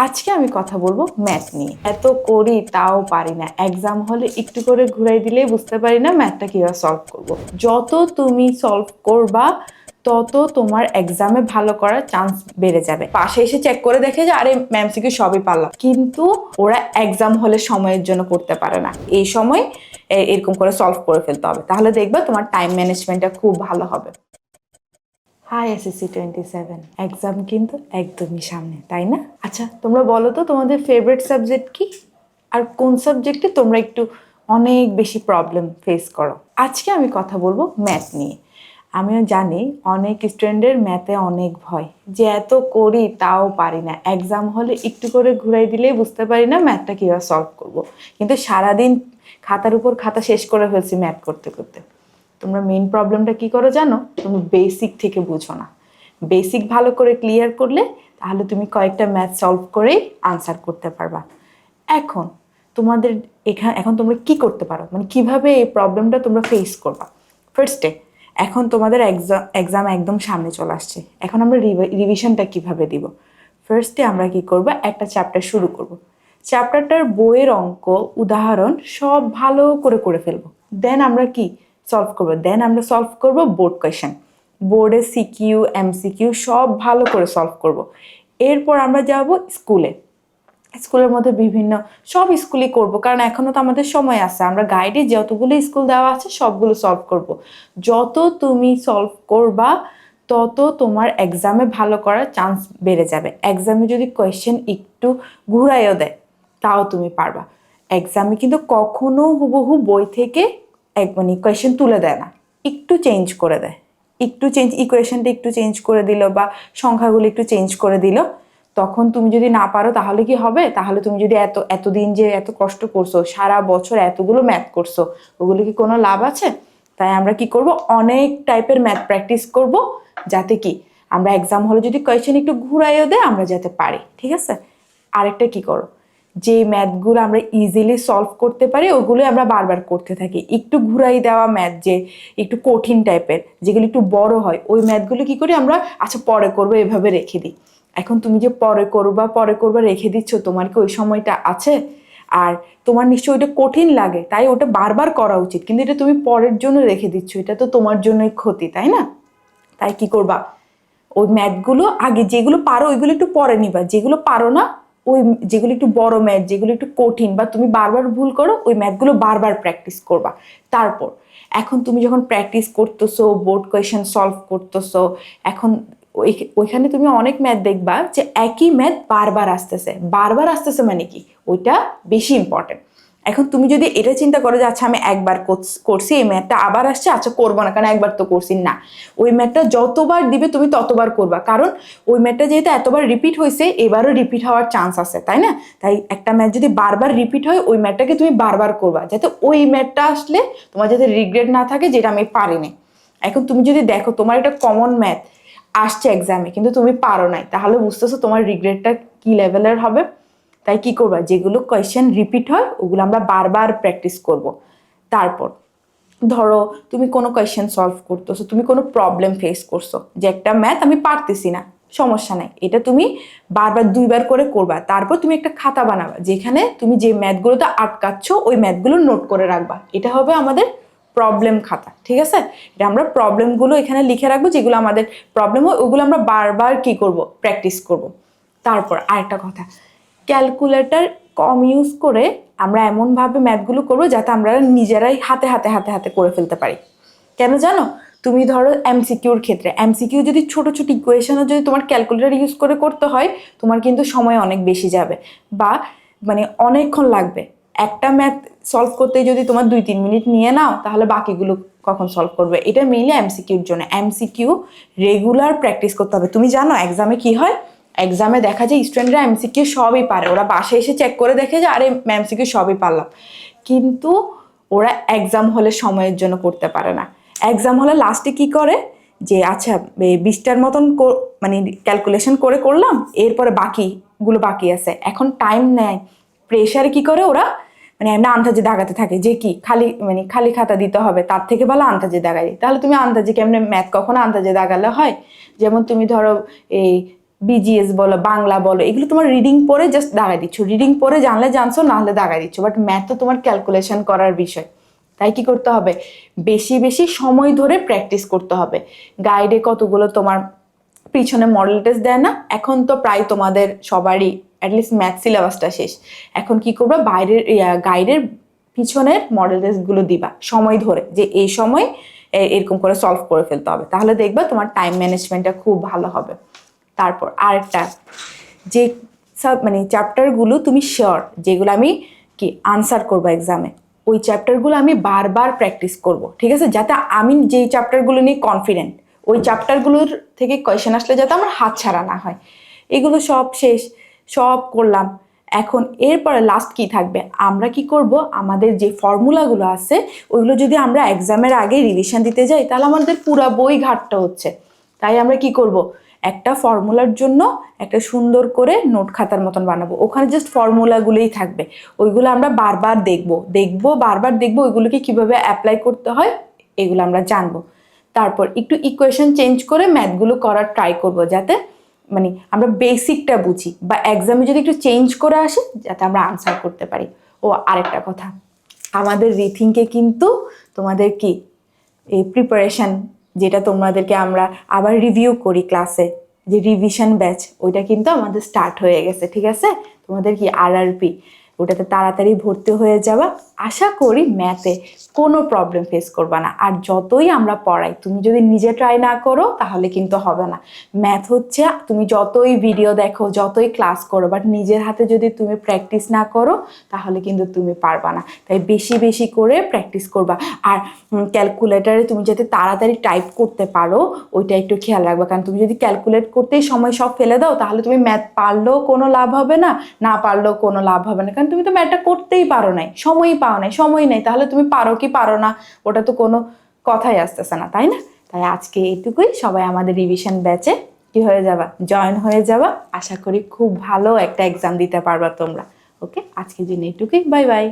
আজকে আমি কথা বলবো ম্যাথ নিয়ে। এত করি তাও পারি না, এক্সাম হলে একটু করে ঘুরাই দিলেই বুঝতে পারি না ম্যাথটা কিভাবে সলভ করব। যত তুমি সলভ করবা তত তোমার এক্সামে ভালো করার চান্স বেড়ে যাবে। পাশে এসে চেক করে দেখে যে আরে ম্যাম থেকে সবই পারলাম, কিন্তু ওরা এক্সাম হলে সময়ের জন্য করতে পারে না। এই সময় এরকম করে সলভ করে ফেলতে হবে, তাহলে দেখবা তোমার টাইম ম্যানেজমেন্টটা খুব ভালো হবে। হাই SSC 27, এক্সাম কিন্তু একদমই সামনে, তাই না? আচ্ছা, তোমরা বলো তো তোমাদের ফেভারিট সাবজেক্ট কি, আর কোন সাবজেক্টে তোমরা একটু অনেক বেশি প্রবলেম ফেস করো। আজকে আমি কথা বলবো ম্যাথ নিয়ে। আমিও জানি অনেক স্টুডেন্টের ম্যাথে অনেক ভয়, যে এত করি তাও পারি না, এক্সাম হলে একটু করে ঘুরাই দিলেই বুঝতে পারি না ম্যাথটা কীভাবে সলভ করব। কিন্তু সারাদিন খাতার উপর খাতা শেষ করে ফেলছি ম্যাথ করতে করতে। তোমরা মেইন প্রবলেমটা কি করো জানো? তুমি বেসিক থেকে বুঝো না। বেসিক ভালো করে ক্লিয়ার করলে তাহলে তুমি কয়েকটা ম্যাথ সলভ করেই আনসার করতে পারবা। এখন তোমাদের এখন তোমরা কি করতে পারো, মানে কিভাবে এই প্রবলেমটা তোমরা ফেস করবা। ফার্স্টে, এখন তোমাদের এক্সাম একদম সামনে চলে আসছে, এখন আমরা রিভিশনটা কিভাবে দিব। ফার্স্টে আমরা কি করব, একটা চ্যাপ্টার শুরু করব। চ্যাপ্টারটার বইয়ের অঙ্ক, উদাহরণ সব ভালো করে করে ফেলবো। দেন আমরা কি সলভ করবো, দেন আমরা সলভ করব বোর্ড কোয়েশ্চেন। বোর্ডে সিকিউ MCQ সব ভালো করে সলভ করব। এরপর আমরা যাব স্কুলে। স্কুলের মধ্যে বিভিন্ন সব স্কুলই করব, কারণ এখনো তো আমাদের সময় আছে। আমরা গাইডে যতগুলো স্কুল দেওয়া আছে সবগুলো সলভ করব। যত তুমি সলভ করবা তত তোমার এক্সামে ভালো করার চান্স বেড়ে যাবে। এক্সামে যদি কোয়েশ্চেন একটু ঘুরাইও দেয় তাও তুমি পারবা। এক্সামে কিন্তু কখনো হুবহু বই থেকে মানে কোয়েশ্চেন তুলে দেয় না, একটু চেঞ্জ করে দেয়। একটু চেঞ্জ, ইকুয়েশনটা একটু চেঞ্জ করে দিল বা সংখ্যাগুলো একটু চেঞ্জ করে দিল, তখন তুমি যদি না পারো তাহলে কি হবে? তাহলে তুমি যদি এতদিন যে এত কষ্ট করছো, সারা বছর এতগুলো ম্যাথ করছো, ওগুলো কি কোনো লাভ আছে? তাই আমরা কি করব, অনেক টাইপের ম্যাথ প্র্যাকটিস করব, যাতে কি আমরা এক্সাম হলে যদি কোয়েশ্চেন একটু ঘুরাইও দেয় আমরা যাতে পারি। ঠিক আছে? আরেকটা কি করো, যে ম্যাথগুলো আমরা ইজিলি সলভ করতে পারি ওগুলো আমরা বারবার করতে থাকি। একটু ঘুরাই দেওয়া ম্যাথ, যে একটু কঠিন টাইপের, যেগুলো একটু বড় হয়, ওই ম্যাথগুলো কি করি আমরা, আচ্ছা পরে করবো এভাবে রেখে দিই। এখন তুমি যে পরে করবা রেখে দিচ্ছ, তোমার কি ওই সময়টা আছে? আর তোমার নিশ্চয়ই ওইটা কঠিন লাগে, তাই ওটা বারবার করা উচিত, কিন্তু এটা তুমি পরের জন্য রেখে দিচ্ছ, এটা তো তোমার জন্যই ক্ষতি, তাই না? তাই কি করবা, ওই ম্যাথগুলো আগে যেগুলো পারো ওইগুলো একটু পরে নিবা, যেগুলো পারো না, ওই যেগুলো একটু বড় ম্যাথ, যেগুলো একটু কঠিন বা তুমি বারবার ভুল করো, ওই ম্যাথগুলো বারবার প্র্যাকটিস করবা। তারপর এখন তুমি যখন প্র্যাকটিস করতেছো, বোর্ড কোয়েশ্চেন সলভ করতেছো, এখন ওইখানে তুমি অনেক ম্যাথ দেখবা যে একই ম্যাথ বারবার আসতেছে, মানে কি ওইটা বেশি ইম্পর্টেন্ট। এখন তুমি যদি এটা চিন্তা করো যে আচ্ছা আমি একবার করছি, এই ম্যাথটা আবার আসছে, আচ্ছা করবো না কারণ একবার তো করছি, না, ওই ম্যাথটা যতবার দিবে তুমি ততবার করবা, কারণ ওই ম্যাথটা যেহেতু এতবার রিপিট হয়েছে, এবারও রিপিট হওয়ার চান্স আছে, তাই না? তাই একটা ম্যাথ যদি বারবার রিপিট হয়, ওই ম্যাথটাকে তুমি বারবার করবা, যাতে ওই ম্যাথটা আসলে তোমার যাতে রিগ্রেট না থাকে যেটা আমি পারিনি। এখন তুমি যদি দেখো তোমার একটা কমন ম্যাথ আসছে এক্সামে কিন্তু তুমি পারো নাই, তাহলে বুঝতেছো তোমার রিগ্রেটটা কি লেভেলের হবে। তাই কি করবা, যেগুলো কোয়েশ্চেন রিপিট হয় ওগুলো আমরা বারবার প্র্যাকটিস করব। তারপর ধরো তুমি কোনো কোয়েশ্চেন সলভ করতেছো, তুমি কোনো প্রবলেম ফেস করছো, যে একটা ম্যাথ আমি পারতেছি না, সমস্যা নাই, এটা তুমি বারবার 2বার করে করবা। তারপর তুমি একটা খাতা বানাবা, যেখানে তুমি যে ম্যাথগুলোতে আটকাচ্ছ ওই ম্যাথগুলো নোট করে রাখবা। এটা হবে আমাদের প্রবলেম খাতা। ঠিক আছে? এটা আমরা প্রবলেমগুলো এখানে লিখে রাখবো, যেগুলো আমাদের প্রবলেম হয় ওগুলো আমরা বারবার কি করব, প্র্যাকটিস করব। তারপর আরেকটা কথা, ক্যালকুলেটর কম ইউজ করে আমরা এমনভাবে ম্যাথগুলো করবো যাতে আমরা নিজেরাই হাতে হাতে হাতে হাতে করে ফেলতে পারি। কেন জানো? তুমি ধরো MCQর ক্ষেত্রে, MCQ যদি ছোট ছোট ইকুয়েশনও যদি তোমার ক্যালকুলেটর ইউজ করে করতে হয়, তোমার কিন্তু সময় অনেক বেশি যাবে, বা মানে অনেকক্ষণ লাগবে। একটা ম্যাথ সলভ করতে যদি তোমার 2-3 মিনিট নিয়ে নাও, তাহলে বাকিগুলো কখন সলভ করবে? এটা মেইনলি MCQর জন্য। MCQ রেগুলার প্র্যাকটিস করতে হবে। তুমি জানো এক্সামে কি হয়? এক্সামে দেখা যায় স্টুডেন্টরা MCQ সবই পারে, ওরা বাসায় এসে চেক করে দেখে যে আরে MCQ সবই পারলাম, কিন্তু ওরা এক্সাম হলে সময়ের জন্য করতে পারে না। এক্সাম হলে লাস্টে কি করে, যে আচ্ছা 20টার মতন মানে ক্যালকুলেশন করে করলাম, এরপরে বাকিগুলো বাকি আছে, এখন টাইম নেয়, প্রেশারে কি করে ওরা, মানে এমনি আন্দাজে দাগাতে থাকে যে কি খালি খাতা দিতে হবে, তার থেকে ভালো আন্দাজে দাগাই। তাহলে তুমি আন্দাজে কেমনে ম্যাথ কখনো আন্দাজে দাগালে হয়? যেমন তুমি ধরো এই বিজিএস বলো, বাংলা বলো, এগুলো তোমার রিডিং পড়ে জাস্ট দাগাই দিচ্ছ, রিডিং পড়ে জানলে জানছো, না হলে দাগাই দিচ্ছ। বাট ম্যাথ তো তোমার ক্যালকুলেশন করার বিষয়, তাই কি করতে হবে, বেশি বেশি সময় ধরে প্র্যাকটিস করতে হবে। গাইডে কতগুলো তোমার পিছনে মডেল টেস্ট দেয় না, এখন তো প্রায় তোমাদের সবারই অ্যাটলিস্ট ম্যাথ সিলেবাসটা শেষ, এখন কি করবে, বাইরের গাইডের পিছনের মডেল টেস্টগুলো দিবা সময় ধরে, যে এই সময় এরকম করে সলভ করে ফেলতে হবে, তাহলে দেখবা তোমার টাইম ম্যানেজমেন্টটা খুব ভালো হবে। তারপর আরেকটা, যে মানে চ্যাপ্টারগুলো তুমি শিওর, যেগুলো আমি কি আনসার করবো এক্সামে, ওই চ্যাপ্টারগুলো আমি বারবার প্র্যাকটিস করব, ঠিক আছে, যাতে আমি যেই চ্যাপ্টারগুলো নিয়ে কনফিডেন্ট, ওই চ্যাপ্টারগুলোর থেকে কোয়েশ্চেন আসলে যাতে আমার হাত ছাড়া না হয়। এগুলো সব শেষ, সব করলাম। এখন এরপরে লাস্ট কি থাকবে, আমরা কি করব, আমাদের যে ফর্মুলাগুলো আছে ওইগুলো যদি আমরা এক্সামের আগে রিভিশন দিতে যাই তাহলে আমাদের পুরা বই ঘাটতে হচ্ছে। তাই আমরা কি করব, একটা ফর্মুলার জন্য একটা সুন্দর করে নোট খাতার মতন বানাবো, ওখানে জাস্ট ফর্মুলাগুলোই থাকবে, ওইগুলো আমরা বারবার বারবার দেখবো ওইগুলোকে কিভাবে অ্যাপ্লাই করতে হয়, এগুলো আমরা জানবো। তারপর একটু ইকুয়েশন চেঞ্জ করে ম্যাথগুলো করার ট্রাই করব, যাতে মানে আমরা বেসিকটা বুঝি, বা এক্সামে যদি একটু চেঞ্জ করে আসে যাতে আমরা আনসার করতে পারি। ও আরেকটা কথা, আমাদের রিথিংকে কিন্তু তোমাদের কি এই প্রিপারেশন, যেটা তোমাদেরকে আমরা আবার রিভিউ করি ক্লাসে, যে রিভিশন ব্যাচ, ওইটা কিন্তু আমাদের স্টার্ট হয়ে গেছে, ঠিক আছে, তোমাদের কি আরআরপি, ওটাতে তাড়াতাড়ি ভর্তি হয়ে যাবা। আশা করি ম্যাথে কোনো প্রবলেম ফেস করবা না। আর যতই আমরা পড়াই, তুমি যদি নিজে ট্রাই না করো তাহলে কিন্তু হবে না। ম্যাথ হচ্ছে তুমি যতই ভিডিও দেখো, যতই ক্লাস করো, বাট নিজের হাতে যদি তুমি প্র্যাকটিস না করো তাহলে কিন্তু তুমি পারবা না। তাই বেশি বেশি করে প্র্যাকটিস করবা। আর ক্যালকুলেটারে তুমি যাতে তাড়াতাড়ি টাইপ করতে পারো ওইটা একটু খেয়াল রাখবা, কারণ তুমি যদি ক্যালকুলেট করতেই সময় সব ফেলে দাও তাহলে তুমি ম্যাথ পারলেও কোনো লাভ হবে না, না পারলেও কোনো লাভ হবে না, কারণ তুমি তো ম্যাথটা করতেই পারো নাই, সময়ই পাও নাই, সময় নেই, তাহলে তুমি পারো কি পারো না ওটা তো কোনো কথাই আসতেছে না, তাই না? তাই আজকে এইটুকুই, সবাই আমাদের রিভিশন ব্যাচে কি হয়ে যাবা, জয়েন হয়ে যাবা। আশা করি খুব ভালো একটা এক্সাম দিতে পারবা তোমরা। ওকে, আজকের জন্য এইটুকুই, বাই বাই।